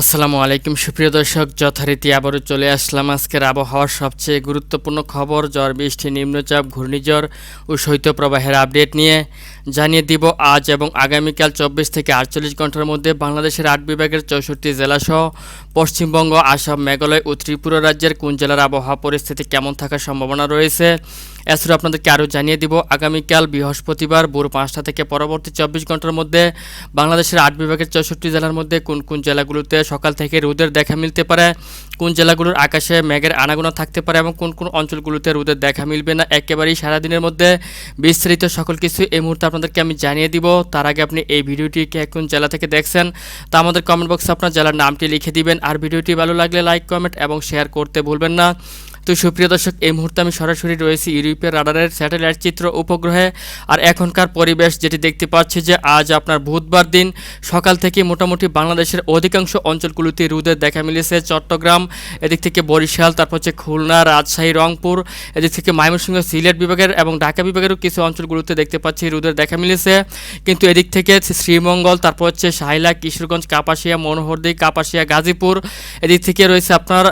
আসসালামু আলাইকুম সুপ্রিয় দর্শক, যথারীতি আবারও চলে আসলাম আজকের আবহাওয়ার সবচেয়ে গুরুত্বপূর্ণ খবর ঝড় বৃষ্টি, নিম্নচাপ, ঘূর্ণিঝড় ও শৈত্যপ্রবাহের আপডেট নিয়ে। জানিয়ে দিব আজ এবং আগামীকাল 24 থেকে 48 ঘন্টার মধ্যে বাংলাদেশের 8 বিভাগের 64 জেলাসহ পশ্চিমবঙ্গ, আসাম, মেঘালয় ও ত্রিপুরা রাজ্যের কোন জেলার আবহাওয়া পরিস্থিতি কেমন থাকার সম্ভাবনা রয়েছে। এছাড়া আপনাদেরকে আরও জানিয়ে দিব আগামীকাল বৃহস্পতিবার ভোর 5টা থেকে পরবর্তী 24 ঘন্টার মধ্যে বাংলাদেশের 8 বিভাগের 64 জেলার মধ্যে কোন কোন জেলাগুলোতে সকাল থেকে রোদের দেখা মিলতে পারে, কোন জেলাগুলোর আকাশে মেঘের আনাগোনা থাকতে পারে এবং কোন কোন অঞ্চলগুলোতে রোদের দেখা মিলবে না, একেবারেই সারাদিনের মধ্যে বিস্তারিত সকল কিছু এই মুহূর্তে আপনাদেরকে আমি জানিয়ে দিব। তার আগে আপনি এই ভিডিওটি কোন জেলা থেকে দেখছেন তা আমাদের কমেন্ট বক্সে আপনার জেলার নামটি লিখে দিবেন। আর ভিডিওটি ভালো লাগলে লাইক, কমেন্ট এবং শেয়ার করতে ভুলবেন না। তো সুপ্রিয় দর্শক, এই মুহূর্তে আমি সরাসরি রয়েছি ইউরোপের রাডারের স্যাটেলাইট চিত্র উপগ্রহে। আর এখনকার পরিবেশ যেটি দেখতে পাচ্ছি যে আজ আপনার বুধবার দিন সকাল থেকে মোটামুটি বাংলাদেশের অধিকাংশ অঞ্চলগুলোতে রোদের দেখা মিলেছে। চট্টগ্রাম, এদিক থেকে বরিশাল, তারপর হচ্ছে খুলনা, রাজশাহী, রংপুর, এদিক থেকে ময়মনসিংহ, সিলেট বিভাগের এবং ঢাকা বিভাগেরও কিছু অঞ্চলগুলোতে দেখতে পাচ্ছি রোদের দেখা মিলেছে। কিন্তু এদিক থেকে শ্রীমঙ্গল, তারপর হচ্ছে সাহিলা, কিশোরগঞ্জ, কাপাসিয়া, মনোহরদী, কাপাসিয়া, গাজীপুর, এদিক থেকে রয়েছে আপনার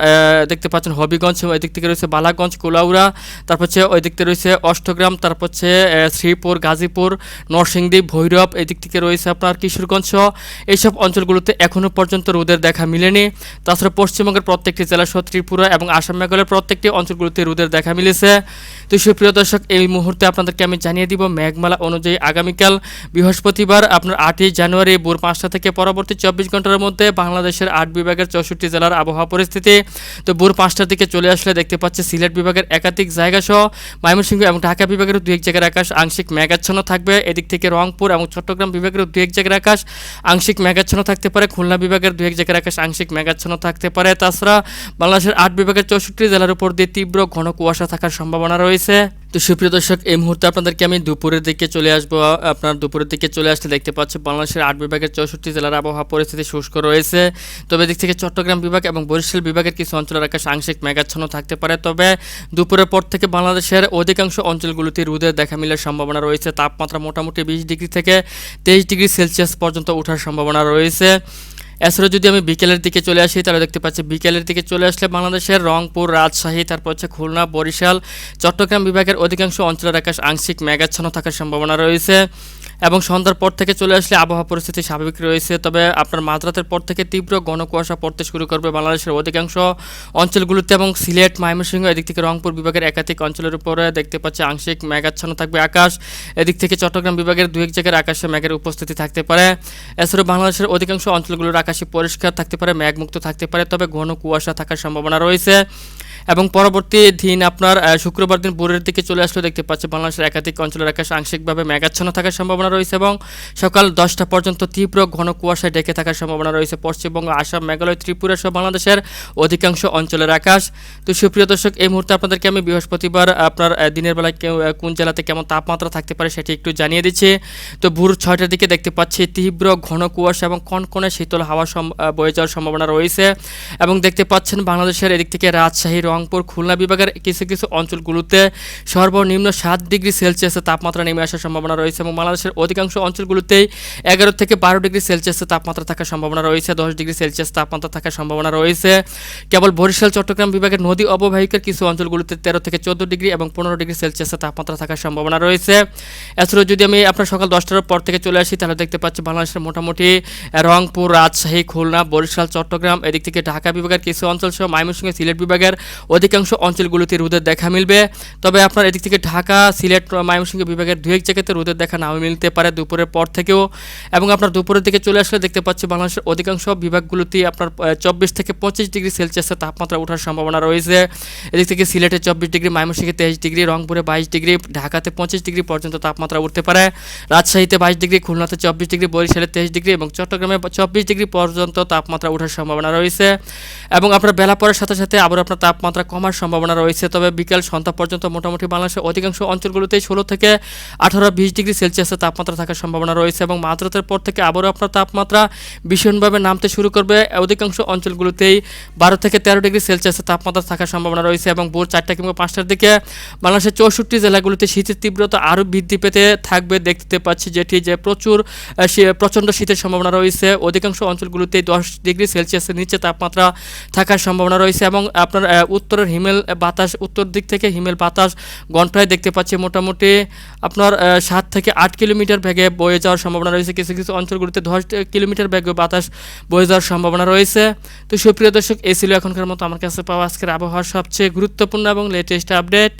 দেখতে পাচ্ছেন হবিগঞ্জ, এদিক থেকে রয়েছে বালাগঞ্জ, কুলাউড়া, তারপর হচ্ছে ওই দিক থেকে রয়েছে অষ্টগ্রাম, তারপর হচ্ছে শ্রীপুর, গাজীপুর, নরসিংদী, ভৈরব, এদিক থেকে রয়েছে আপনার কিশোরগঞ্জ সহ এইসব অঞ্চলগুলোতে এখনও পর্যন্ত রোদের দেখা মিলেনি। তাছাড়া পশ্চিমবঙ্গের প্রত্যেকটি জেলা সহ ত্রিপুরা এবং আসাম, মেঘালয়ের প্রত্যেকটি অঞ্চলগুলোতে রোদের দেখা মিলেছে। তো সুপ্রিয় দর্শক, এই মুহূর্তে আপনাদেরকে আমি জানিয়ে দিব মেঘমালা অনুযায়ী আগামীকাল বৃহস্পতিবার আপনার 8ই জানুয়ারি ভোর 5টা থেকে পরবর্তী 24 ঘন্টার মধ্যে বাংলাদেশের 8 বিভাগের 64 জেলার আবহাওয়া পরিস্থিতি। তো ভোর 5টার দিকে চলে আসলে দেখতে পাচ্ছি সিলেট বিভাগের একাধিক জায়গা সহ ময়মনসিংহ এবং ঢাকা বিভাগের 2-1 জায়গার আকাশ আংশিক মেঘাচ্ছন্ন থাকবে। এদিক থেকে রংপুর এবং চট্টগ্রাম বিভাগের 2-1 জায়গার আকাশ আংশিক মেঘাচ্ছন্ন থাকতে পারে। খুলনা বিভাগের 2-1 জায়গার আকাশ আংশিক মেঘাচ্ছন্ন থাকতে পারে। তাছাড়া বাংলাদেশের 8 বিভাগের 64 জেলার উপর দিয়ে তীব্র ঘন কুয়াশা থাকার সম্ভাবনা রয়েছে। তো সুপ্রিয় দর্শক, এই মুহূর্তে আপনাদেরকে আমি দুপুরের দিকে চলে আসবো। আপনার দুপুরের দিকে চলে আসলে দেখতে পাচ্ছি বাংলাদেশের 8 বিভাগের 64 জেলার আবহাওয়া পরিস্থিতি শুষ্ক রয়েছে। তবে এদিক থেকে চট্টগ্রাম বিভাগ এবং বরিশাল বিভাগের কিছু অঞ্চলের আকাশ আংশিক মেঘাচ্ছন্ন থাকতে পারে। তবে দুপুরের পর থেকে বাংলাদেশের অধিকাংশ অঞ্চলগুলোতে রোদের দেখা মিলার সম্ভাবনা রয়েছে। তাপমাত্রা মোটামুটি 20 ডিগ্রি থেকে 23 ডিগ্রি সেলসিয়াস পর্যন্ত ওঠার সম্ভাবনা রয়েছে। এছাড়া যদি আমি বিকেলের দিকে চলে আসি তাহলে দেখতে পাচ্ছি বিকেলের দিকে চলে আসলে বাংলাদেশের রংপুর, রাজশাহী, তারপর হচ্ছে খুলনা, বরিশাল, চট্টগ্রাম বিভাগের অধিকাংশ অঞ্চলের আকাশ আংশিক মেঘাচ্ছন্ন থাকার সম্ভাবনা রয়েছে। এবং সন্ধ্যার পর থেকে চলে আসলে আবহাওয়া পরিস্থিতি স্বাভাবিক রয়েছে। তবে আপনার মাঝরাতের পর থেকে তীব্র ঘন কুয়াশা পড়তে শুরু করবে বাংলাদেশের অধিকাংশ অঞ্চলগুলোতে এবং সিলেট, ময়মনসিংহ, এদিক থেকে রংপুর বিভাগের একাধিক অঞ্চলের উপরে দেখতে পাচ্ছি আংশিক মেঘাচ্ছন্ন থাকবে আকাশ। এদিক থেকে চট্টগ্রাম বিভাগের 2-1 জায়গার আকাশে মেঘের উপস্থিতি থাকতে পারে। এছাড়াও বাংলাদেশের অধিকাংশ অঞ্চলগুলোর আকাশে পরিষ্কার থাকতে পারে, মেঘমুক্ত থাকতে পারে, তবে ঘন কুয়াশা থাকার সম্ভাবনা রয়েছে। এবং পরবর্তী দিন আপনার শুক্রবার দিন ভোরের দিকে চলে আসলে দেখতে পাচ্ছি বাংলাদেশের একাধিক অঞ্চলের আকাশ আংশিকভাবে মেঘাচ্ছন্ন থাকার সম্ভাবনা রয়েছে এবং সকাল 10টা পর্যন্ত তীব্র ঘন কুয়াশায় ঢেকে থাকার সম্ভাবনা রয়েছে পশ্চিমবঙ্গ, আসাম, মেঘালয়, ত্রিপুরা সহ বাংলাদেশের অধিকাংশ অঞ্চলের আকাশ। তো সুপ্রিয় দর্শক, এই মুহূর্তে আপনাদেরকে আমি বৃহস্পতিবার আপনার দিনের বেলায় কোন জেলাতে কেমন তাপমাত্রা থাকতে পারে সেটি একটু জানিয়ে দিচ্ছি। তো ভোর 6টার দিকে দেখতে পাচ্ছি তীব্র ঘন কুয়াশা এবং কনকনে শীতল হাওয়া বয়ে যাওয়ার সম্ভাবনা রয়েছে। এবং দেখতে পাচ্ছেন বাংলাদেশের এদিক থেকে রাজশাহী, রংপুর, খুলনা বিভাগের কিছু কিছু অঞ্চলগুলোতে সর্বনিম্ন 7 ডিগ্রি সেলসিয়াসের তাপমাত্রা নেমে আসার সম্ভাবনা রয়েছে এবং বাংলাদেশের অধিকাংশ অঞ্চলগুলোতেই 11 থেকে 12 ডিগ্রি সেলসিয়াসের তাপমাত্রা থাকার সম্ভাবনা রয়েছে, 10 ডিগ্রি সেলসিয়াস তাপমাত্রা থাকার সম্ভাবনা রয়েছে। কেবল বরিশাল, চট্টগ্রাম বিভাগের নদী অববাহিকার কিছু অঞ্চলগুলোতে 13 থেকে 14 ডিগ্রি এবং 15 ডিগ্রি সেলসিয়াসের তাপমাত্রা থাকার সম্ভাবনা রয়েছে। এছাড়াও যদি আমি আপনার সকাল 10টার পর থেকে চলে আসি তাহলে দেখতে পাচ্ছি বাংলাদেশের মোটামুটি রংপুর, রাজশাহী, খুলনা, বরিশাল, চট্টগ্রাম, এদিক থেকে ঢাকা বিভাগের কিছু অঞ্চল সহ ময়মনসিংহ, সিলেট বিভাগের অধিকাংশ অঞ্চলগুলোতে রোদের দেখা মিলবে। তবে আপনার এদিক থেকে ঢাকা, সিলেট, ময়মনসিংহ বিভাগের 2-1 জায়গাতে রোদের দেখা নাও মিলতে পারে দুপুরের পর থেকেও। এবং আপনার দুপুরের দিকে চলে আসলে দেখতে পাচ্ছি বাংলাদেশের অধিকাংশ বিভাগগুলোতে আপনার 24 থেকে 25 ডিগ্রি সেলসিয়াসের তাপমাত্রা ওঠার সম্ভাবনা রয়েছে। এদিক থেকে সিলেটে 24 ডিগ্রি, ময়মনসিংহে 23 ডিগ্রি, রংপুরে 22 ডিগ্রি, ঢাকাতে 25 ডিগ্রি পর্যন্ত তাপমাত্রা উঠতে পারে, রাজশাহীতে 22 ডিগ্রি, খুলনাতে 24 ডিগ্রি, বরিশালে 23 ডিগ্রি এবং চট্টগ্রামে 24 ডিগ্রি পর্যন্ত তাপমাত্রা ওঠার সম্ভাবনা রয়েছে। এবং আপনার বেলা পড়ার সাথে সাথে আবার আপনার তাপমাত্রা তাপমাত্রা কমার সম্ভাবনা রয়েছে, তবে বিকেল সন্ধ্যা পর্যন্ত মোটামুটি বাংলাদেশের অধিকাংশ অঞ্চলগুলোতেই 16 থেকে 18-20 ডিগ্রি সেলসিয়াসের তাপমাত্রা থাকার সম্ভাবনা রয়েছে এবং মাঝরাতের পর থেকে আবারও আপনার তাপমাত্রা ভীষণভাবে নামতে শুরু করবে। অধিকাংশ অঞ্চলগুলোতেই 12 থেকে 13 ডিগ্রি সেলসিয়াসের তাপমাত্রা থাকার সম্ভাবনা রয়েছে এবং ভোর 4টা কিংবা 5টার দিকে বাংলাদেশের 64 জেলাগুলোতে শীতের তীব্রতা আরও বৃদ্ধি পেতে থাকবে দেখতে পাচ্ছি, যেটি যে প্রচণ্ড শীতের সম্ভাবনা রয়েছে। অধিকাংশ অঞ্চলগুলোতেই 10 ডিগ্রি সেলসিয়াসের নিচে তাপমাত্রা থাকার সম্ভাবনা রয়েছে এবং আপনার উত্তরের হিমেল বাতাস, উত্তর দিক থেকে হিমেল বাতাস ঘন্টায় দেখতে পাচ্ছি মোটামুটি আপনার 7 থেকে 8 কিলোমিটার বেগে বয়ে যাওয়ার সম্ভাবনা রয়েছে। কিছু কিছু অঞ্চলগুলোতে 10 কিলোমিটার বেগে বাতাস বয়ে যাওয়ার সম্ভাবনা রয়েছে। তো সুপ্রিয় দর্শক, এই ছিল এখনকার মতো আমার কাছে পাওয়া আজকের আবহাওয়ার সবচেয়ে গুরুত্বপূর্ণ এবং লেটেস্ট আপডেট।